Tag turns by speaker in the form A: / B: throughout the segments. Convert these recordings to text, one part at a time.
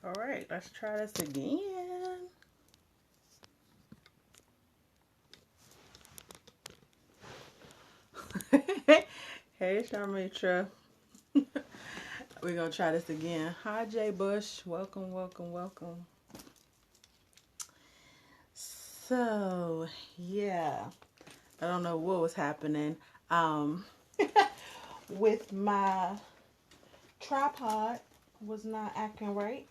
A: All right, let's try this again. Hey, Sharmitra. We're going to try this again. Hi, Jay Bush. Welcome, welcome, welcome. So, yeah, I don't know what was happening um, with my tripod was not acting right.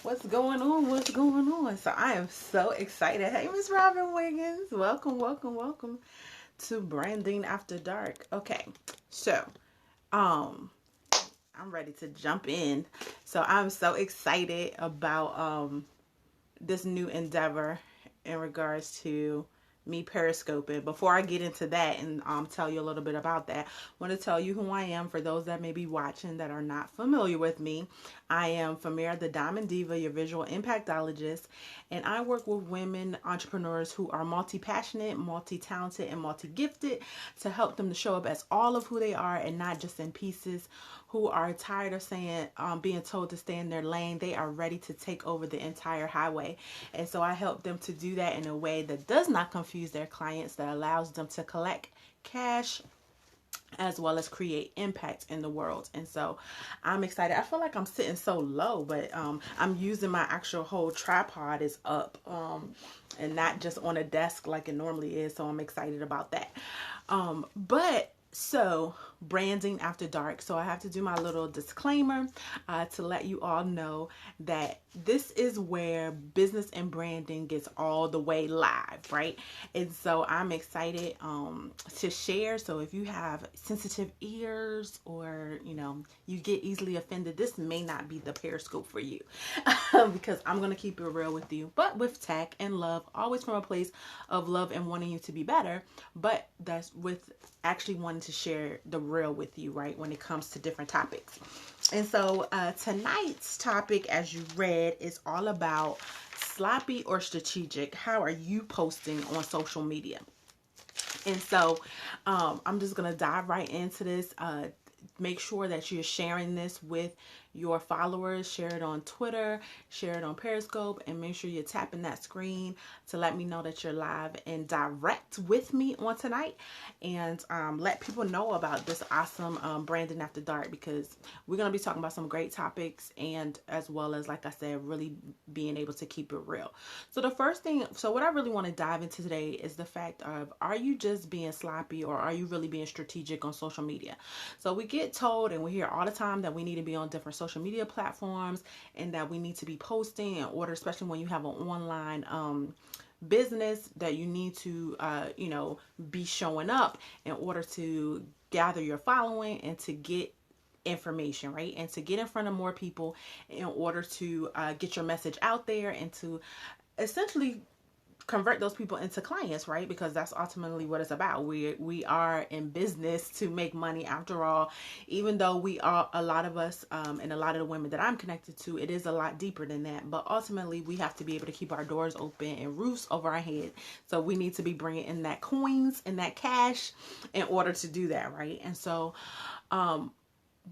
A: What's going on? What's going on? So I am so excited. Hey, Miss Robin Wiggins. Welcome, welcome, welcome to Branding After Dark. Okay, so um I'm ready to jump in. So I'm so excited about this new endeavor in regards to me periscoping. Before I get into that and tell you a little bit about that, I want to tell you who I am for those that may be watching that are not familiar with me. I am Famira the Diamond Diva, your visual impactologist, and I work with women entrepreneurs who are multi-passionate, multi-talented, and multi-gifted to help them to show up as all of who they are and not just in pieces, who are tired of being told to stay in their lane. They are ready to take over the entire highway. And so I help them to do that in a way that does not confuse their clients, that allows them to collect cash as well as create impact in the world. And so I'm excited. I feel like I'm sitting so low, but I'm using my actual whole tripod is up and not just on a desk like it normally is. So I'm excited about that. But so, branding after dark. So, I have to do my little disclaimer to let you all know that this is where business and branding gets all the way live, right? And so, I'm excited to share. So, if you have sensitive ears or you get easily offended, this may not be the Periscope for you because I'm going to keep it real with you, but with tact and love, always from a place of love and wanting you to be better, but that's with actually wanting to share the real with you, right, when it comes to different topics. And so tonight's topic, as you read, is all about sloppy or strategic. How are you posting on social media? And so I'm just going to dive right into this. Make sure that you're sharing this with your followers. Share it on Twitter, share it on Periscope, and make sure you're tapping that screen to let me know that you're live and direct with me on tonight. And let people know about this awesome Branding After Dark, because we're going to be talking about some great topics, and as well as, like I said, really being able to keep it real. So the first thing, so what I really want to dive into today is the fact of, are you just being sloppy or are you really being strategic on social media? So we get told and we hear all the time that we need to be on different social media platforms and that we need to be posting in order, especially when you have an online business, that you need to be showing up in order to gather your following and to get information, right, and to get in front of more people in order to get your message out there and to essentially convert those people into clients, right? Because that's ultimately what it's about. We are in business to make money. After all, even though we are, a lot of us and a lot of the women that I'm connected to, it is a lot deeper than that. But ultimately, we have to be able to keep our doors open and roofs over our head. So we need to be bringing in that coins and that cash in order to do that, right? And so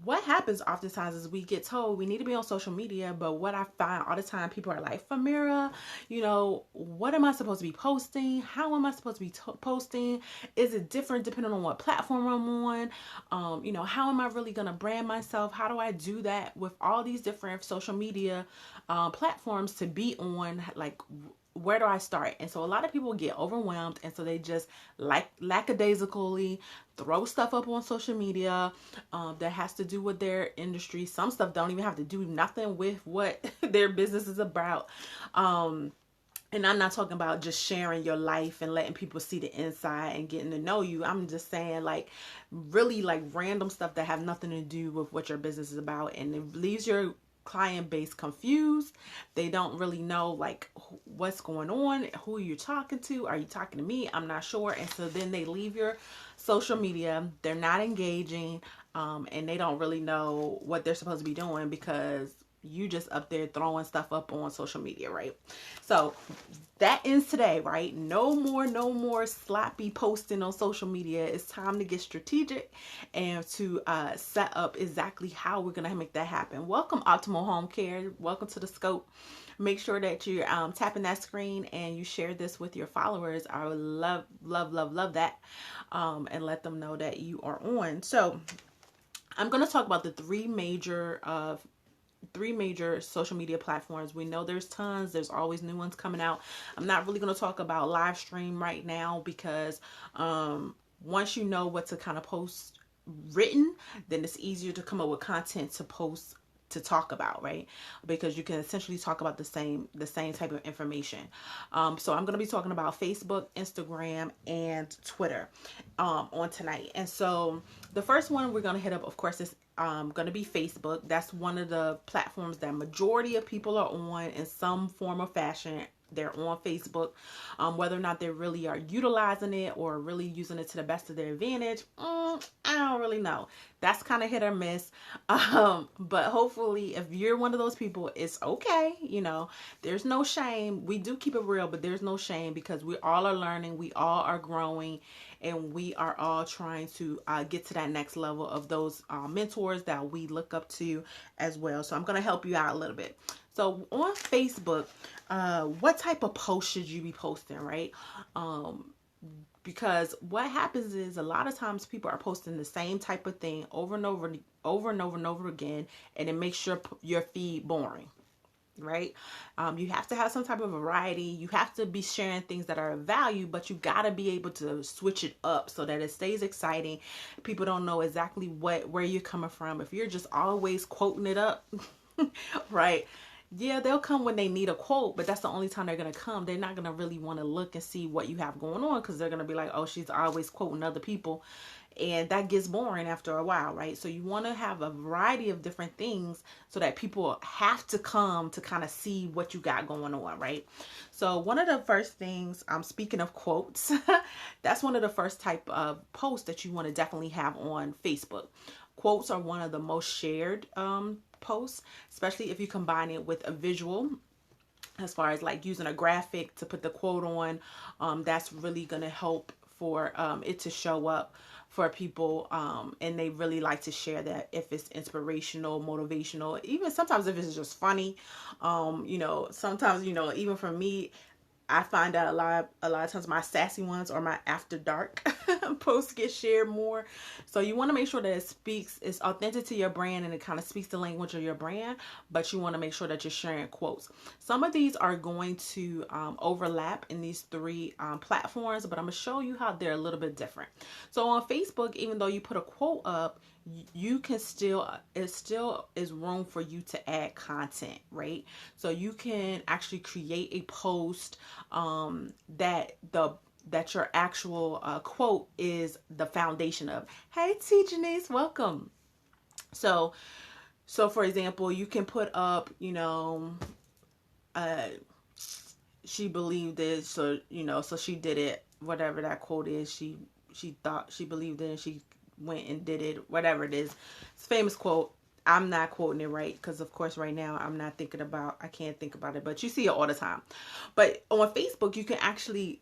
A: what happens oftentimes is we get told we need to be on social media, but what I find all the time, people are like, Famira, what am I supposed to be posting? How am I supposed to be posting? Is it different depending on what platform I'm on? How am I really going to brand myself? How do I do that with all these different social media platforms to be on? Like, where do I start? And so a lot of people get overwhelmed, and so they just lackadaisically throw stuff up on social media that has to do with their industry. Some stuff don't even have to do nothing with what their business is about. And I'm not talking about just sharing your life and letting people see the inside and getting to know you. I'm just saying, like, really, like, random stuff that have nothing to do with what your business is about, and it leaves your client base confused. They don't really know, like, what's going on, who you're talking to. Are you talking to me? I'm not sure. And so then they leave your social media. They're not engaging, and they don't really know what they're supposed to be doing, because You just up there throwing stuff up on social media, right? So that ends today, right? No more sloppy posting on social media. It's time to get strategic and to set up exactly how we're gonna make that happen. Welcome, Optimal Home Care. Welcome to the scope. Make sure that you're tapping that screen and you share this with your followers. I would love that, and let them know that you are on. So I'm going to talk about the three major social media platforms. We know there's tons. There's always new ones coming out. I'm not really going to talk about live stream right now because once you know what to kind of post written, then it's easier to come up with content to post to talk about, right? Because you can essentially talk about the same type of information. So I'm going to be talking about Facebook, Instagram, and Twitter on tonight. And so the first one we're going to hit up, of course, is going to be Facebook. That's one of the platforms that majority of people are on in some form or fashion. They're on Facebook. Whether or not they really are utilizing it or really using it to the best of their advantage, I don't really know. That's kind of hit or miss. But hopefully, if you're one of those people, it's okay. You know, there's no shame. We do keep it real, but there's no shame because we all are learning. We all are growing. And we are all trying to get to that next level of those mentors that we look up to as well. So I'm going to help you out a little bit. So on Facebook, what type of post should you be posting, right? Because what happens is a lot of times people are posting the same type of thing over and over again, and it makes your feed boring. Right? You have to have some type of variety. You have to be sharing things that are of value, but you got to be able to switch it up so that it stays exciting. People don't know exactly where you're coming from. If you're just always quoting it up, right? Yeah, they'll come when they need a quote, but that's the only time they're going to come. They're not going to really want to look and see what you have going on because they're going to be like, oh, she's always quoting other people. And that gets boring after a while, right? So you want to have a variety of different things so that people have to come to kind of see what you got going on, right? So one of the first things, speaking of quotes, that's one of the first type of posts that you want to definitely have on Facebook. Quotes are one of the most shared posts, especially if you combine it with a visual, as far as like using a graphic to put the quote on. That's really going to help for it to show up for people, and they really like to share that if it's inspirational, motivational, even sometimes if it's just funny. Sometimes, even for me, I find out a lot of times my sassy ones or my after dark posts get shared more. So you want to make sure that it's authentic to your brand and it kind of speaks the language of your brand, but you want to make sure that you're sharing quotes. Some of these are going to overlap in these three platforms, but I'm going to show you how they're a little bit different. So on Facebook, even though you put a quote up, you can it still is room for you to add content, right? So you can actually create a post that your actual quote is the foundation of. Hey T Janice, welcome. So for example, you can put up, she believed it, so she did it, whatever that quote is. She thought she believed it and she went and did it, whatever it is. It's a famous quote. I'm not quoting it right because, of course, right now I can't think about it, but you see it all the time. But on Facebook, you can actually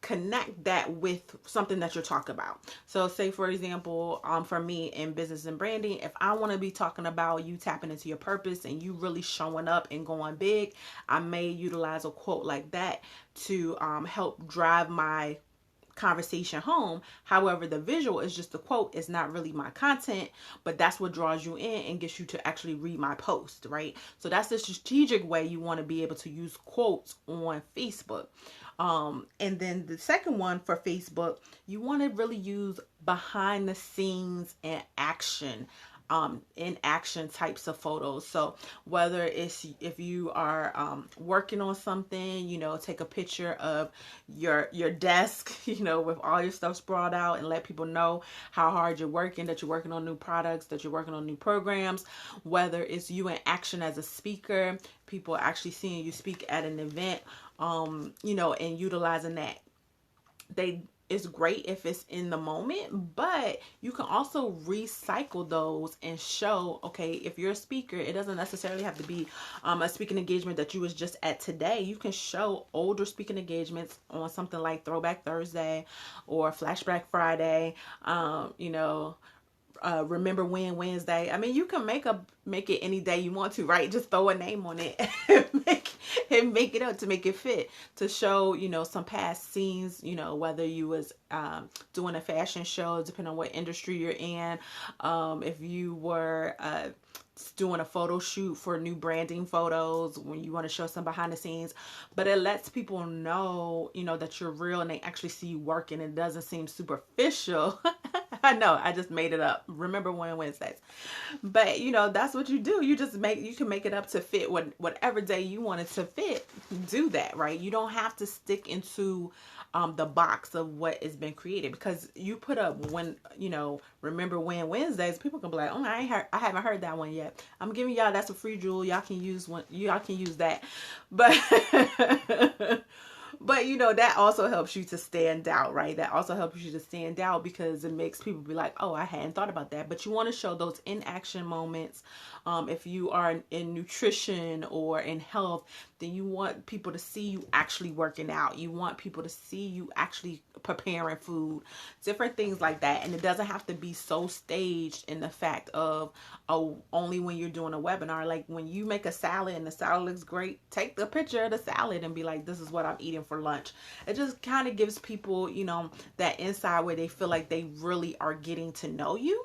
A: connect that with something that you're talking about. So say, for example, for me in business and branding, if I want to be talking about you tapping into your purpose and you really showing up and going big, I may utilize a quote like that to help drive my conversation home. However, the visual is just a quote. It's not really my content, but that's what draws you in and gets you to actually read my post, right? So that's the strategic way you want to be able to use quotes on Facebook. And then the second one for Facebook, you want to really use behind the scenes and in action types of photos. So whether it's if you are working on something, take a picture of your desk, with all your stuff sprawled out and let people know how hard you're working, that you're working on new products, that you're working on new programs. Whether it's you in action as a speaker, people actually seeing you speak at an event, and utilizing that. is great if it's in the moment, but you can also recycle those and show, okay, if you're a speaker, it doesn't necessarily have to be a speaking engagement that you was just at today. You can show older speaking engagements on something like Throwback Thursday or Flashback Friday, you know, Remember When Wednesday. I mean, you can make it any day you want to, right? Just throw a name on it and make it up to make it fit, to show, you know, some past scenes, you know, whether you was doing a fashion show, depending on what industry you're in, if you were doing a photo shoot for new branding photos, when you want to show some behind the scenes. But it lets people know, you know, that you're real and they actually see you working. It doesn't seem superficial. I know, I just made it up. Remember When Wednesdays. But you know, that's what you do. You can make it up to fit whatever day you want it to fit. Do that, right? You don't have to stick into the box of what has been created, because you put up when, you know, Remember When Wednesdays, people can be like, oh, I haven't heard that one yet. I'm giving y'all, that's a free jewel. Y'all can use that. But but you know, that also helps you to stand out, right? That also helps you to stand out because it makes people be like, oh, I hadn't thought about that. But you want to show those in action moments. If you are in nutrition or in health, then you want people to see you actually working out. You want people to see you actually preparing food, different things like that. And it doesn't have to be so staged in the fact of, oh, only when you're doing a webinar. Like when you make a salad and the salad looks great, take the picture of the salad and be like, this is what I'm eating for lunch. It just kind of gives people, you know, that inside where they feel like they really are getting to know you.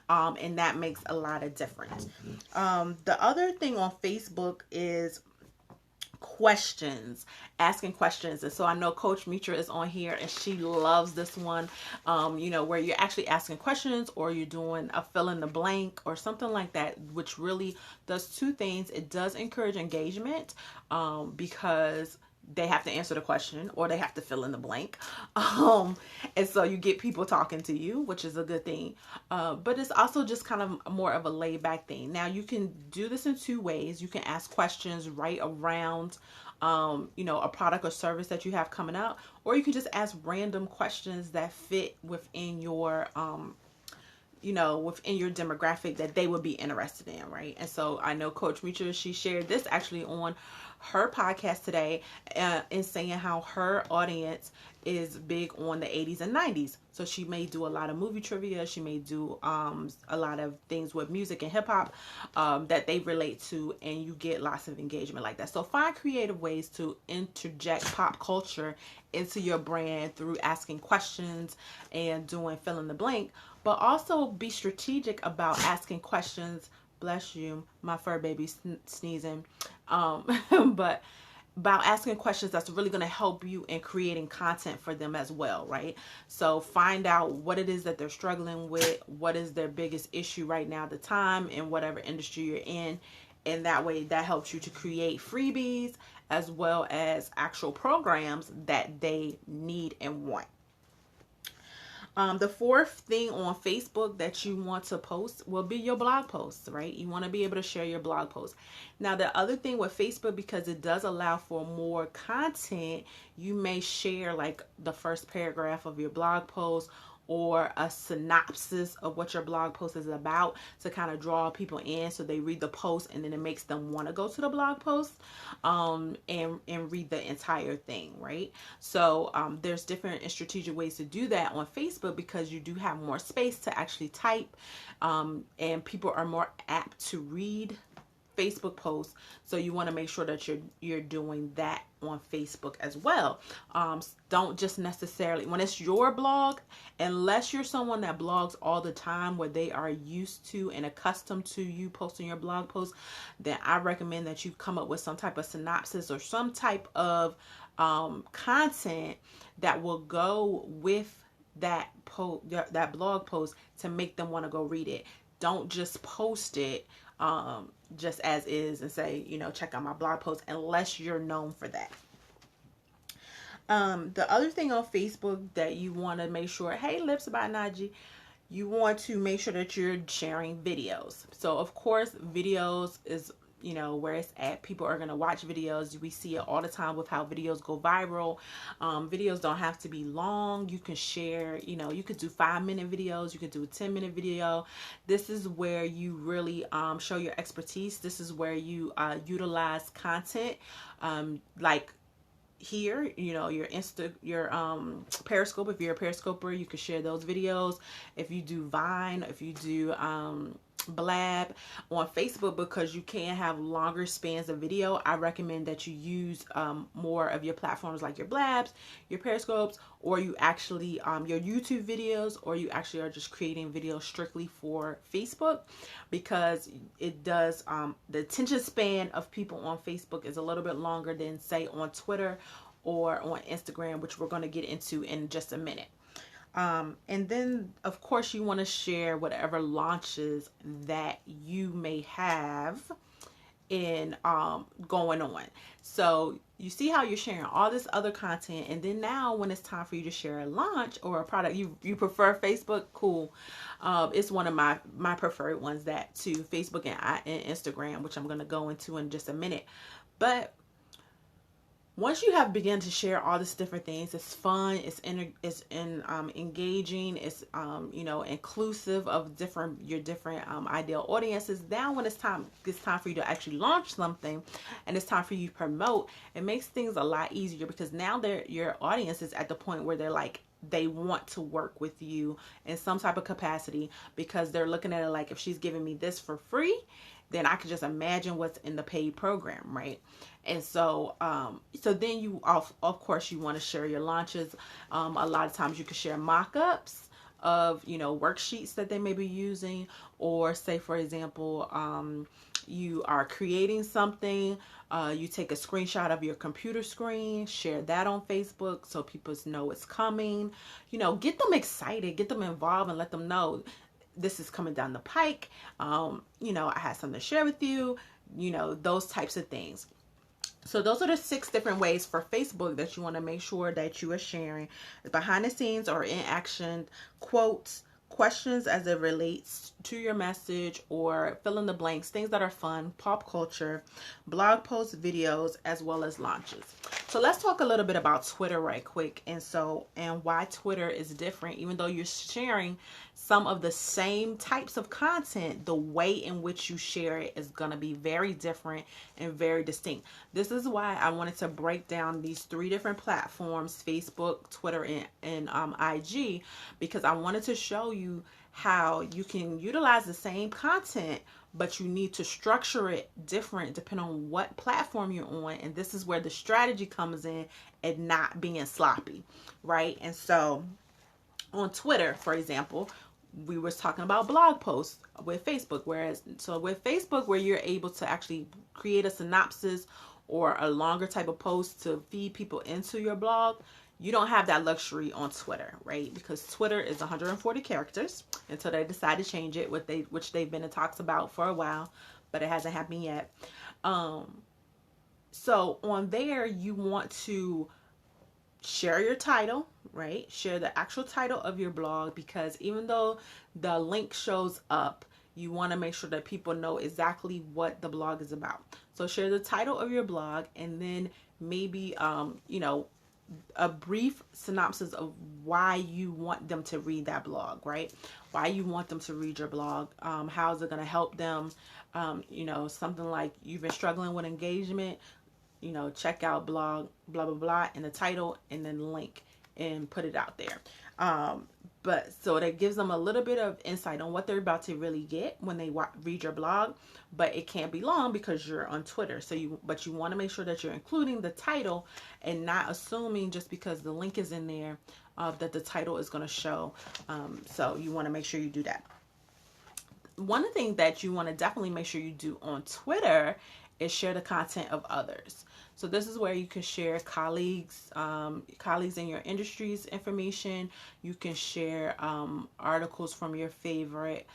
A: And that makes a lot of difference. The other thing on Facebook is questions, asking questions. And so I know Coach Mitra is on here and she loves this one, you know, where you're actually asking questions or you're doing a fill in the blank or something like that, which really does two things. It does encourage engagement, because they have to answer the question or they have to fill in the blank. And so you get people talking to you, which is a good thing. But it's also just kind of more of a laid back thing. Now you can do this in two ways. You can ask questions right around, you know, a product or service that you have coming out, or you can just ask random questions that fit within your, you know, within your demographic that they would be interested in, right? And so I know Coach Mitra, she shared this actually on her podcast today, in saying how her audience is big on the 80s and 90s. So she may do a lot of movie trivia. She may do a lot of things with music and hip hop that they relate to, and you get lots of engagement like that. So find creative ways to interject pop culture into your brand through asking questions and doing fill in the blank, but also be strategic about asking questions. Bless you, my fur baby sneezing. But about asking questions that's really going to help you in creating content for them as well, right? So find out what it is that they're struggling with, what is their biggest issue right now at the time in whatever industry you're in. And that way that helps you to create freebies as well as actual programs that they need and want. The fourth thing on Facebook that you want to post will be your blog posts, right? You want to be able to share your blog posts. Now, the other thing with Facebook, because it does allow for more content, you may share like the first paragraph of your blog post or a synopsis of what your blog post is about to kind of draw people in so they read the post and then it makes them want to go to the blog post and read the entire thing, right? So there's different and strategic ways to do that on Facebook because you do have more space to actually type, and people are more apt to read Facebook posts, so you want to make sure that you're doing that on Facebook as well. Don't just necessarily, when it's your blog, unless you're someone that blogs all the time where they are used to and accustomed to you posting your blog posts, then I recommend that you come up with some type of synopsis or some type of content that will go with that blog post to make them want to go read it. Don't just post it just as is and say, you know, check out my blog post, unless you're known for that. The other thing on Facebook that you want to make sure, hey, Lips by Naji, you want to make sure that you're sharing videos. So of course, videos is you know, where it's at. People are going to watch videos. We see it all the time with how videos go viral. Videos don't have to be long. You can share, you know, you could do 5-minute videos. You could do a 10-minute video. This is where you really show your expertise. This is where you utilize content like here, you know, your Periscope. If you're a Periscoper, you can share those videos. If you do Vine, if you do Blab on Facebook, because you can have longer spans of video, I recommend that you use more of your platforms like your Blabs, your Periscopes, or you actually your YouTube videos, or you actually are just creating videos strictly for Facebook, because it does the attention span of people on Facebook is a little bit longer than say on Twitter or on Instagram, which we're going to get into in just a minute. And then of course you want to share whatever launches that you may have in going on. So you see how you're sharing all this other content, and then now when it's time for you to share a launch or a product, you prefer Facebook, cool. It's one of my preferred ones, that too, Facebook and Instagram, which I'm going to go into in just a minute. But once you have begun to share all these different things, it's fun, it's engaging, it's you know, inclusive of your different ideal audiences. Now when it's time for you to actually launch something, and it's time for you to promote, it makes things a lot easier, because now your audience is at the point where they're like, they want to work with you in some type of capacity, because they're looking at it like, if she's giving me this for free, then I can just imagine what's in the paid program, right? And so, so then you, of course, you want to share your launches. A lot of times you can share mock-ups of, you know, worksheets that they may be using, or say, for example, you are creating something, you take a screenshot of your computer screen, share that on Facebook so people know it's coming. You know, get them excited, get them involved, and let them know this is coming down the pike. You know, I had something to share with you, you know, those types of things. So those are the 6 different ways for Facebook that you want to make sure that you are sharing: behind the scenes or in action, quotes, questions as it relates to your message, or fill in the blanks, things that are fun, pop culture, blog posts, videos, as well as launches. So let's talk a little bit about Twitter right quick, and why Twitter is different. Even though you're sharing some of the same types of content, the way in which you share it is going to be very different and very distinct. This is why I wanted to break down these 3 different platforms: Facebook, Twitter, and IG, because I wanted to show you how you can utilize the same content, but you need to structure it different depending on what platform you're on. And this is where the strategy comes in, and not being sloppy, right? And so on Twitter, for example, we were talking about blog posts with Facebook, with Facebook, where you're able to actually create a synopsis or a longer type of post to feed people into your blog, you don't have that luxury on Twitter, right? Because Twitter is 140 characters until they decide to change it, which they've been in talks about for a while, but it hasn't happened yet. So on there, you want to share your title, right? Share the actual title of your blog, because even though the link shows up, you want to make sure that people know exactly what the blog is about. So share the title of your blog, and then maybe, you know, a brief synopsis of why you want them to read that blog, right? Why you want them to read your blog. How is it going to help them? You know, something like, you've been struggling with engagement, you know, check out blog, blah, blah, blah, in the title, and then link and put it out there. But so that gives them a little bit of insight on what they're about to really get when they read your blog, but it can't be long because you're on Twitter. So you want to make sure that you're including the title, and not assuming just because the link is in there that the title is going to show. So you want to make sure you do that. One thing that you want to definitely make sure you do on Twitter is share the content of others. So this is where you can share colleagues in your industry's information. You can share articles from your favorite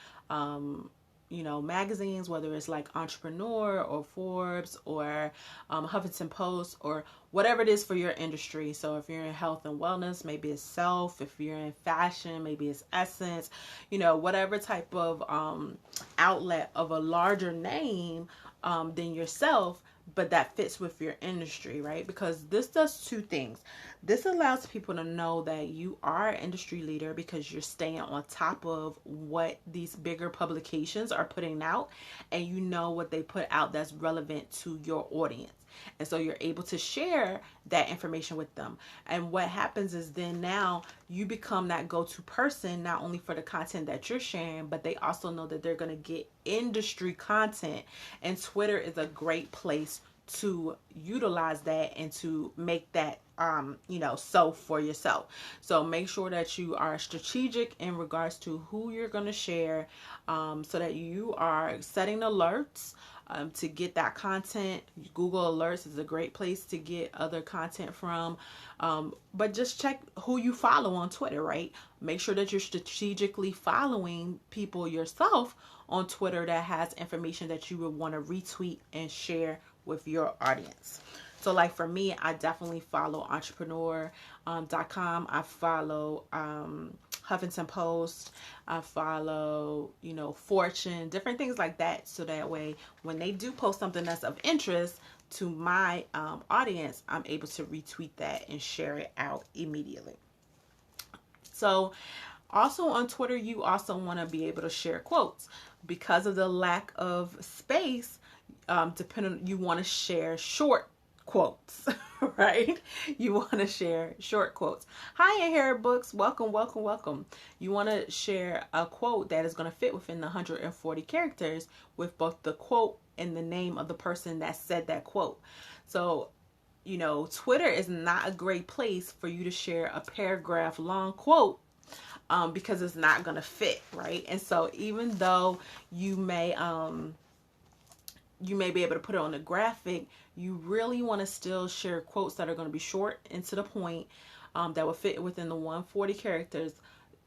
A: magazines, whether it's like Entrepreneur or Forbes or Huffington Post or whatever it is for your industry. So if you're in health and wellness, maybe it's Self. If you're in fashion, maybe it's Essence. Whatever type of outlet of a larger name than yourself, but that fits with your industry, right? Because this does two things. This allows people to know that you are an industry leader because you're staying on top of what these bigger publications are putting out, and you know what they put out that's relevant to your audience. And so you're able to share that information with them. And what happens is then now you become that go-to person, not only for the content that you're sharing, but they also know that they're going to get industry content. And Twitter is a great place to utilize that and to make that so for yourself. So make sure that you are strategic in regards to who you're going to share, so that you are setting alerts to get that content. Google Alerts is a great place to get other content from, but just check who you follow on Twitter, right? Make sure that you're strategically following people yourself on Twitter that has information that you would want to retweet and share with your audience. So like for me, I definitely follow entrepreneur.com. I follow Huffington Post. I follow, Fortune, different things like that. So that way, when they do post something that's of interest to my audience, I'm able to retweet that and share it out immediately. So also on Twitter, you also want to be able to share quotes. Because of the lack of space, you want to share short quotes, right? You want to share short quotes. Hi, Inherit Books. Welcome, welcome, welcome. You want to share a quote that is going to fit within the 140 characters with both the quote and the name of the person that said that quote. So, Twitter is not a great place for you to share a paragraph long quote, because it's not going to fit, right? And so even though you may be able to put it on a graphic, you really want to still share quotes that are going to be short and to the point, that will fit within the 140 characters.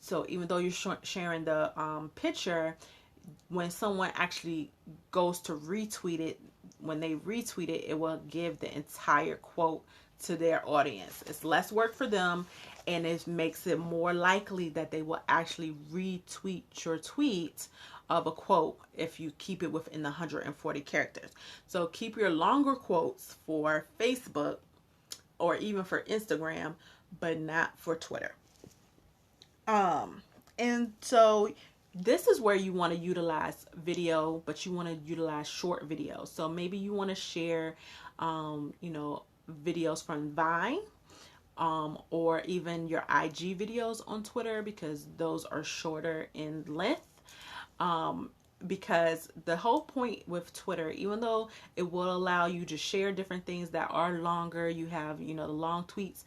A: So even though you're sharing the picture, when someone actually goes to retweet it, when they retweet it, it will give the entire quote to their audience. It's less work for them, and it makes it more likely that they will actually retweet your tweet of a quote if you keep it within the 140 characters. So keep your longer quotes for Facebook or even for Instagram, but not for Twitter. And so this is where you want to utilize video, but you want to utilize short videos. So maybe you want to share, videos from Vine, or even your IG videos on Twitter, because those are shorter in length. Because the whole point with Twitter, even though it will allow you to share different things that are longer, you have, the long tweets.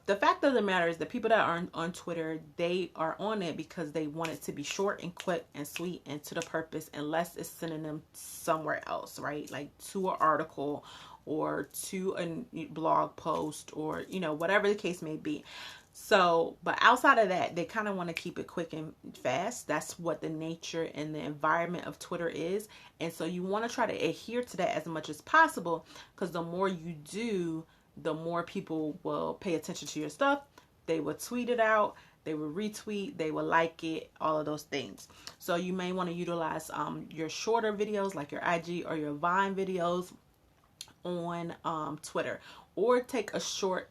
A: The fact of the matter is that people that are on Twitter, they are on it because they want it to be short and quick and sweet and to the purpose, unless it's sending them somewhere else, right? Like to an article or to a blog post or, whatever the case may be. So, but outside of that, they kind of want to keep it quick and fast. That's what the nature and the environment of Twitter is. And so you want to try to adhere to that as much as possible, because the more you do, the more people will pay attention to your stuff. They will tweet it out. They will retweet. They will like it. All of those things. So you may want to utilize your shorter videos like your IG or your Vine videos on Twitter, or take a short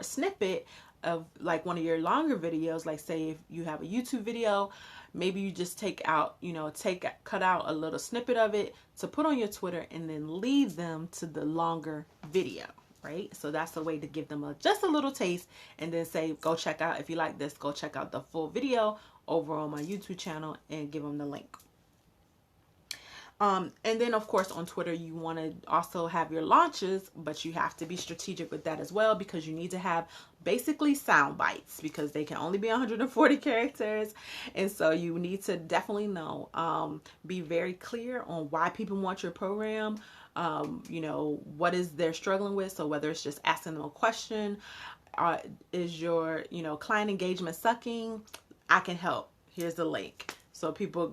A: snippet of like one of your longer videos. Like say if you have a YouTube video, maybe you just cut out a little snippet of it to put on your Twitter and then lead them to the longer video, right? So that's the way to give them just a little taste, and then say, go check out, if you like this, go check out the full video over on my YouTube channel, and give them the link. And then of course on Twitter, you want to also have your launches, but you have to be strategic with that as well, because you need to have basically sound bites, because they can only be 140 characters. And so you need to definitely know, be very clear on why people want your program, what is they're struggling with. So whether it's just asking them a question, is your, client engagement sucking? I can help. Here's the link. So people,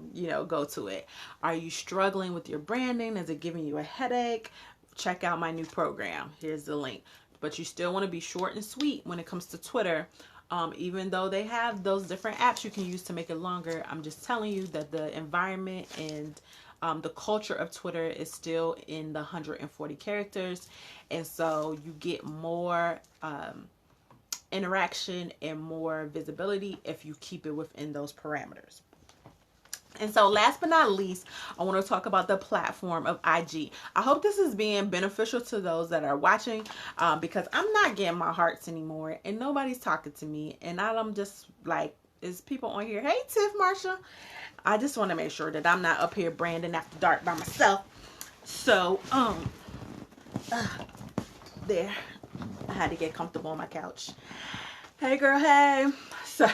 A: go to it. Are you struggling with your branding? Is it giving you a headache? Check out my new program. Here's the link. But you still want to be short and sweet when it comes to Twitter. Even though they have those different apps you can use to make it longer, I'm just telling you that the environment and the culture of Twitter is still in the 140 characters. And so you get more interaction and more visibility if you keep it within those parameters. And so last but not least, I want to talk about the platform of IG. I hope this is being beneficial to those that are watching, because I'm not getting my hearts anymore and nobody's talking to me. And I'm just like, is people on here? Hey, Tiff Marsha. I just want to make sure that I'm not up here branding after dark by myself. So, there. I had to get comfortable on my couch. Hey, girl, hey. So,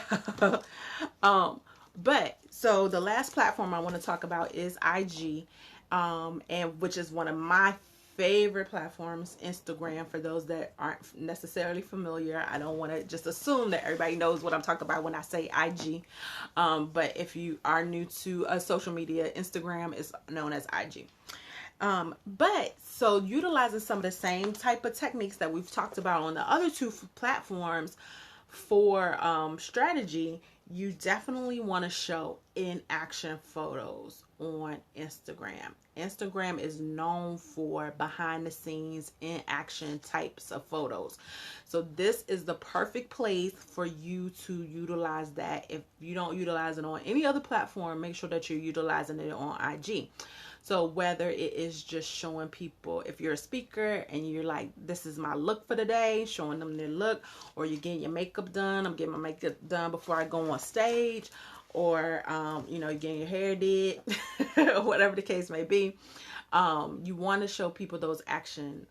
A: so the last platform I want to talk about is IG, and which is one of my favorite platforms, Instagram. For those that aren't necessarily familiar, I don't want to just assume that everybody knows what I'm talking about when I say IG. But if you are new to social media, Instagram is known as IG. But so utilizing some of the same type of techniques that we've talked about on the other two platforms for strategy, you definitely want to show in action photos on Instagram. Instagram is known for behind the scenes in action types of photos. So this is the perfect place for you to utilize that. If you don't utilize it on any other platform, make sure that you're utilizing it on IG. So whether it is just showing people, if you're a speaker and you're like, this is my look for the day, showing them their look, or you're getting your makeup done. I'm getting my makeup done before I go on stage, or, you're getting your hair did, whatever the case may be. You want to show people those action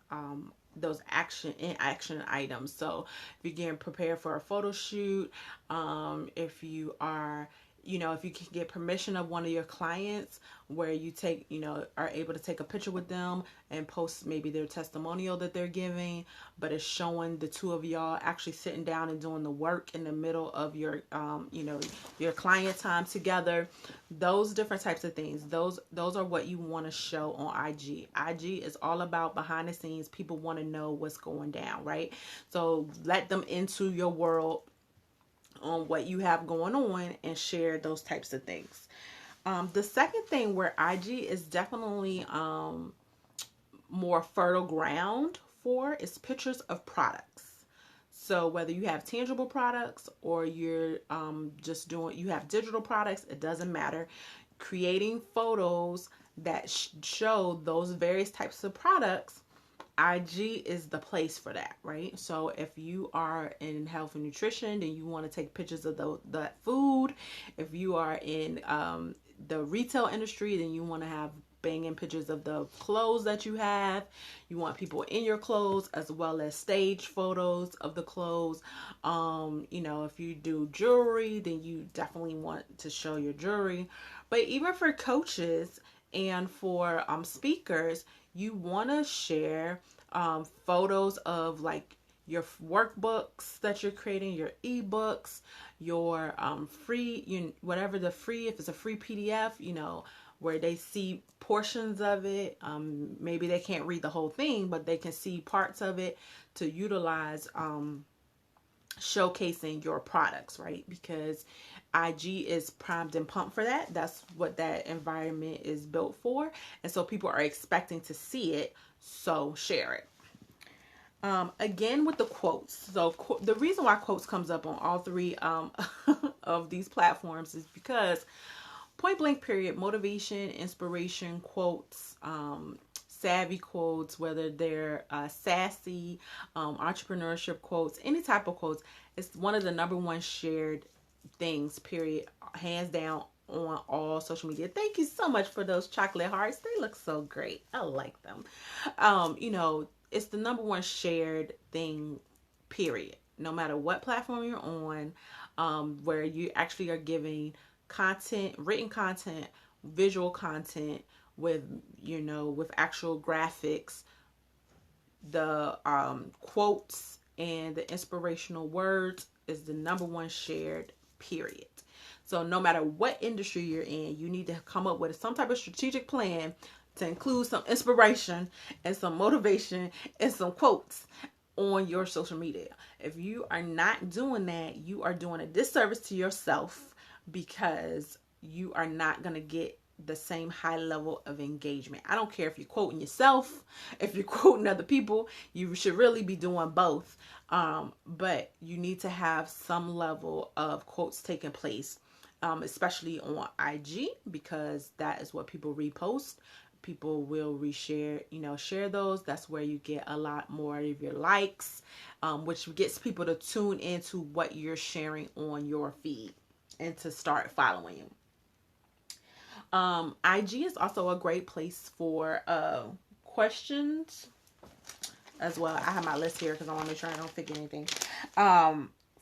A: items. So if you're getting prepared for a photo shoot, if you are, if you can get permission of one of your clients where you take, are able to take a picture with them and post maybe their testimonial that they're giving, but it's showing the two of y'all actually sitting down and doing the work in the middle of your, your client time together. Those different types of things, those are what you want to show on IG. IG is all about behind the scenes. People want to know what's going down, right? So let them into your world on what you have going on and share those types of things. The second thing where IG is definitely more fertile ground for is pictures of products. So whether you have tangible products or you're you have digital products, it doesn't matter. Creating photos that show those various types of products, IG is the place for that, right? So if you are in health and nutrition, then you want to take pictures of the food. If you are in the retail industry, then you want to have banging pictures of the clothes that you have. You want people in your clothes as well as stage photos of the clothes. If you do jewelry, then you definitely want to show your jewelry. But even for coaches and for speakers, you want to share photos of like your workbooks that you're creating, your ebooks, your free, whatever the free, if it's a free PDF, where they see portions of it. Maybe they can't read the whole thing, but they can see parts of it to utilize showcasing your products, right? Because IG is primed and pumped for that. That's what that environment is built for. And so people are expecting to see it, so share it. Again, with the quotes. So the reason why quotes comes up on all three of these platforms is because point blank period, motivation, inspiration, quotes, savvy quotes, whether they're sassy, entrepreneurship quotes, any type of quotes, it's one of the number one shared things, period, hands down, on all social media. Thank you so much for those chocolate hearts. They look so great. I like them. It's the number one shared thing, period. No matter what platform you're on, where you actually are giving content, written content, visual content with, with actual graphics, the quotes and the inspirational words is the number one shared, period. So no matter what industry you're in, you need to come up with some type of strategic plan to include some inspiration and some motivation and some quotes on your social media. If you are not doing that, you are doing a disservice to yourself, because you are not going to get the same high level of engagement. I don't care if you're quoting yourself, if you're quoting other people, you should really be doing both. But you need to have some level of quotes taking place, especially on IG, because that is what people repost. People will reshare, share those. That's where you get a lot more of your likes, which gets people to tune into what you're sharing on your feed and to start following you. IG is also a great place for questions as well. I have my list here because I want to make sure I don't forget anything.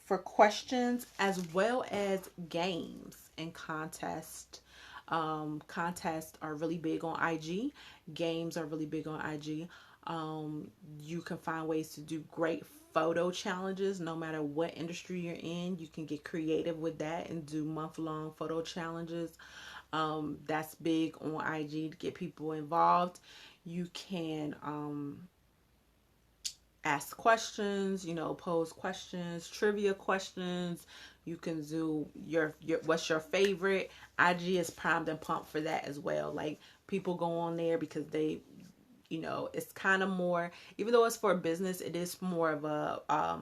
A: For questions, as well as games and contests. Contests are really big on IG. Games are really big on IG. You can find ways to do great photo challenges no matter what industry you're in. You can get creative with that and do month-long photo challenges. That's big on IG to get people involved. You can ask questions, pose questions, trivia questions. You can do your what's your favorite. IG is primed and pumped for that as well. Like, people go on there because they, it's kind of more, even though it's for business, it is more of a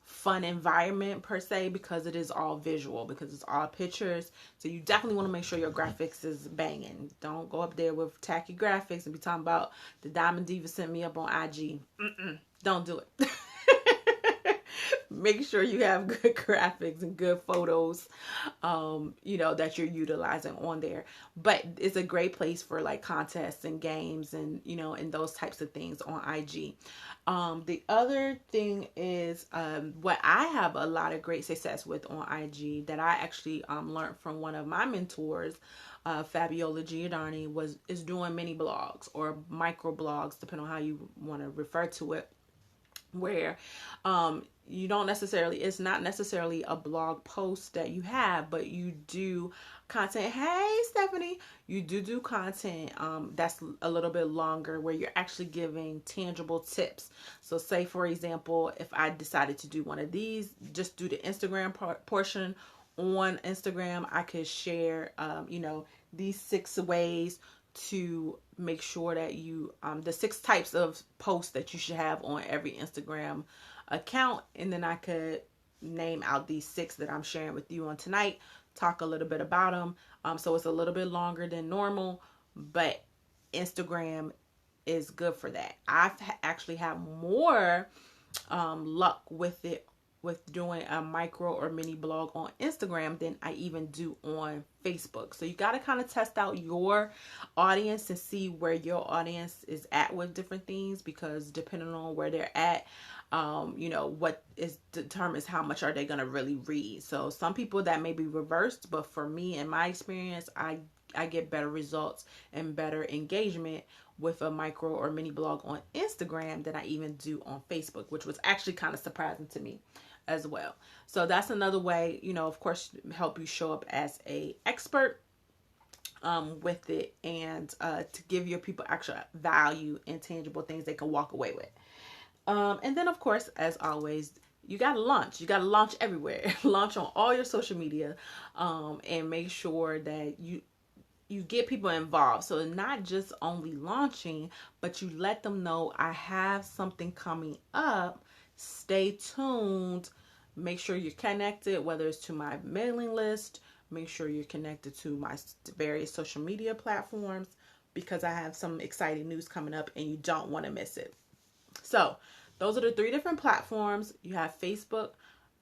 A: fun environment per se, because it is all visual, because it's all pictures. So you definitely want to make sure your graphics is banging. Don't go up there with tacky graphics and be talking about the Diamond Diva sent me up on IG. Don't do it. Make sure you have good graphics and good photos, that you're utilizing on there. But it's a great place for like contests and games and, and those types of things on IG. The other thing is what I have a lot of great success with on IG that I actually learned from one of my mentors, Fabiola Giordani, is doing mini blogs or micro blogs, depending on how you want to refer to it, where you don't necessarily, it's not necessarily a blog post that you have, but you do content. Hey, Stephanie, you do content that's a little bit longer, where you're actually giving tangible tips. So say, for example, if I decided to do one of these, just do the Instagram portion on Instagram, I could share, these 6 ways to make sure that you, the 6 types of posts that you should have on every Instagram account. And then I could name out these 6 that I'm sharing with you on tonight, talk a little bit about them. So it's a little bit longer than normal, but Instagram is good for that. I've actually have more luck with it, with doing a micro or mini blog on Instagram than I even do on Facebook. So you got to kind of test out your audience and see where your audience is at with different things, because depending on where they're at, what is determines how much are they going to really read. So some people that may be reversed, but for me, in my experience, I get better results and better engagement with a micro or mini blog on Instagram than I even do on Facebook, which was actually kind of surprising to me as well. So that's another way, of course, help you show up as a expert with it, and to give your people actual value and tangible things they can walk away with. And then, of course, as always, you got to launch. You got to launch everywhere. Launch on all your social media, and make sure that you get people involved. So not just only launching, but you let them know, I have something coming up. Stay tuned. Make sure you're connected, whether it's to my mailing list. Make sure you're connected to my various social media platforms, because I have some exciting news coming up and you don't want to miss it. So those are the 3 different platforms. You have Facebook,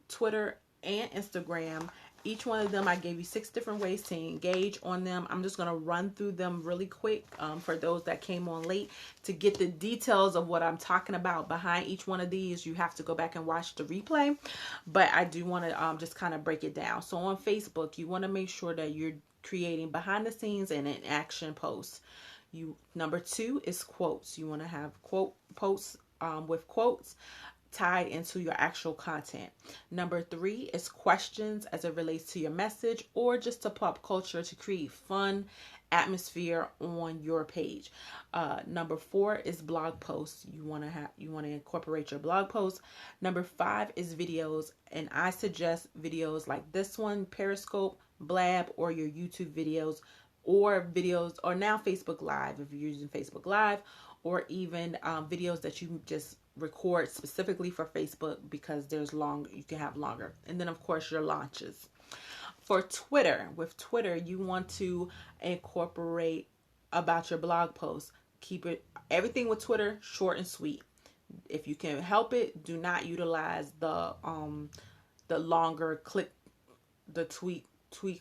A: Twitter, and Instagram. Each one of them, I gave you 6 different ways to engage on them. I'm just going to run through them really quick for those that came on late. To get the details of what I'm talking about behind each one of these, you have to go back and watch the replay. But I do want to just kind of break it down. So on Facebook, you want to make sure that you're creating behind the scenes and an action posts. Number 2 is quotes. You want to have quote posts with quotes tied into your actual content. Number 3 is questions as it relates to your message or just to pop culture to create fun atmosphere on your page. Number 4 is blog posts. You want to incorporate your blog posts. Number 5 is videos, and I suggest videos like this one, Periscope, Blab, or your YouTube videos, or videos, or now Facebook Live if you're using Facebook Live, or even videos that you just record specifically for Facebook, because you can have longer. And then of course your launches. For Twitter, with Twitter, you want to incorporate about your blog posts. Keep everything with Twitter short and sweet. If you can help it, do not utilize the longer the tweet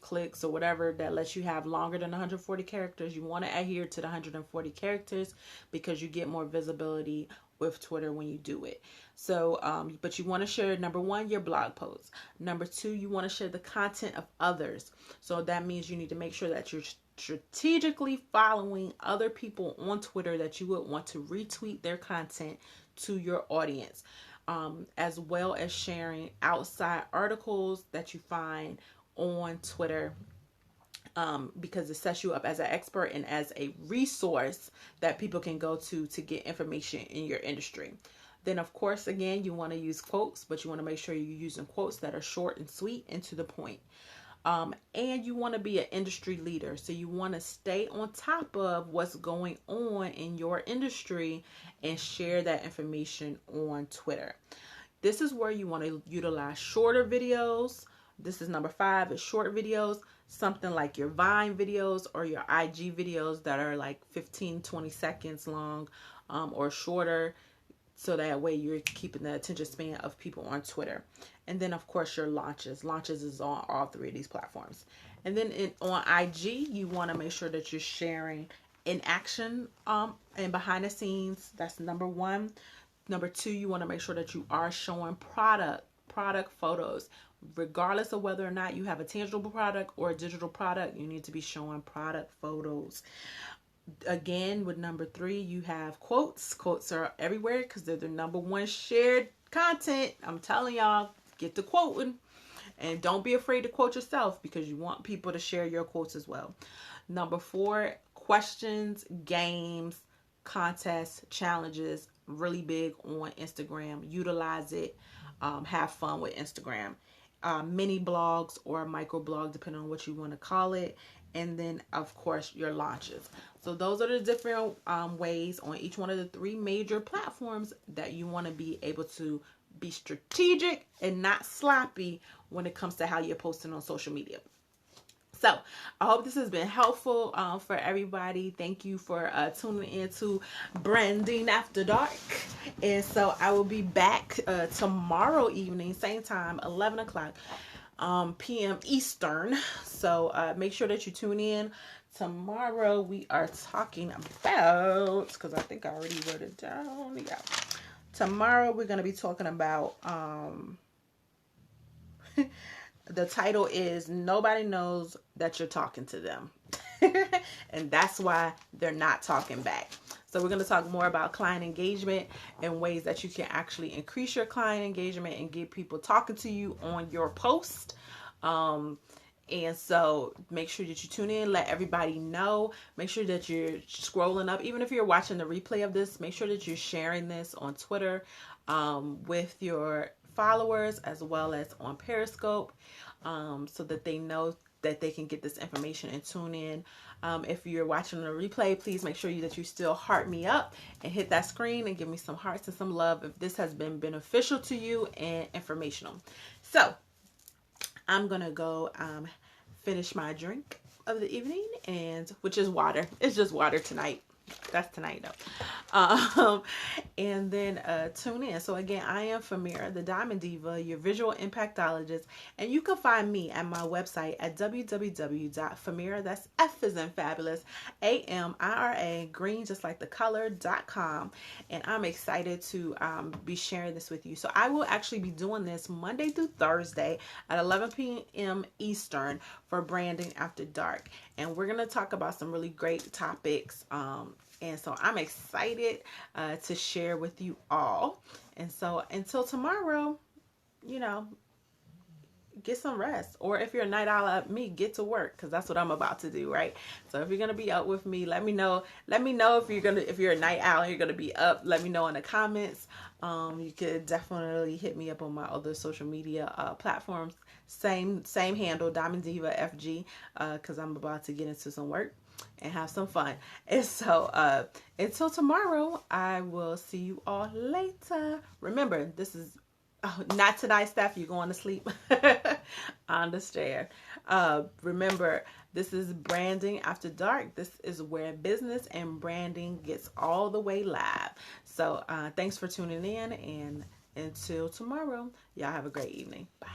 A: clicks or whatever that lets you have longer than 140 characters. You want to adhere to the 140 characters because you get more visibility with Twitter when you do it. So, but you want to share, number 1, your blog posts. Number 2, you want to share the content of others. So that means you need to make sure that you're strategically following other people on Twitter that you would want to retweet their content to your audience, as well as sharing outside articles that you find on Twitter, because it sets you up as an expert and as a resource that people can go to get information in your industry. Then of course, again, you want to use quotes, but you want to make sure you're using quotes that are short and sweet and to the point. And you want to be an industry leader. So you want to stay on top of what's going on in your industry and share that information on Twitter. This is where you want to utilize shorter videos. This is number 5, is short videos, something like your Vine videos or your IG videos that are like 15-20 seconds long, or shorter, so that way you're keeping the attention span of people on Twitter. And then of course your launches is on all 3 of these platforms. And then on IG, you want to make sure that you're sharing in action and behind the scenes. That's number 1. Number 2, you want to make sure that you are showing product photos. Regardless of whether or not you have a tangible product or a digital product, you need to be showing product photos. Again, with number 3, you have quotes. Quotes are everywhere because they're the number 1 shared content. I'm telling y'all, get to quoting, and don't be afraid to quote yourself because you want people to share your quotes as well. Number 4, questions, games, contests, challenges, really big on Instagram. Utilize it. Have fun with Instagram. Mini blogs or micro blog, depending on what you want to call it. And then of course your launches. So those are the different ways on each one of the 3 major platforms that you want to be able to be strategic and not sloppy when it comes to how you're posting on social media. So I hope this has been helpful for everybody. Thank you for tuning into Branding After Dark. And so I will be back tomorrow evening, same time, 11 o'clock p.m. Eastern. So make sure that you tune in. Tomorrow we are talking about, because I think I already wrote it down. Yeah. Tomorrow we're going to be talking about the title is Nobody Knows That You're Talking to Them. And that's why they're not talking back. So we're going to talk more about client engagement and ways that you can actually increase your client engagement and get people talking to you on your post. And so make sure that you tune in, let everybody know, make sure that you're scrolling up. Even if you're watching the replay of this, make sure that you're sharing this on Twitter with your followers as well as on Periscope, so that they know that they can get this information and tune in. If you're watching the replay, please make sure that you still heart me up and hit that screen and give me some hearts and some love if this has been beneficial to you and informational. So I'm gonna go finish my drink of the evening, and which is water. It's just water tonight. That's tonight though. And then tune in. So again, I am Famira, the Diamond Diva, your visual impactologist, and you can find me at my website at www.famira, that's F as in fabulous, AMIRA, green just like the color.com. And I'm excited to be sharing this with you. So I will actually be doing this Monday through Thursday at 11 p.m. Eastern for Branding After Dark. And we're going to talk about some really great topics And so I'm excited to share with you all. And so until tomorrow, you know, get some rest. Or if you're a night owl like me, get to work, because that's what I'm about to do, right? So if you're gonna be up with me, let me know. Let me know if you're a night owl and you're gonna be up. Let me know in the comments. You could definitely hit me up on my other social media platforms. Same handle, Diamond Diva FG, because I'm about to get into some work and have some fun. And so until tomorrow, I will see you all later. Remember, this is not tonight, Steph. You're going to sleep. I understand. Remember, this is Branding After Dark. This is where business and branding gets all the way live. So thanks for tuning in. And until tomorrow, y'all have a great evening. Bye.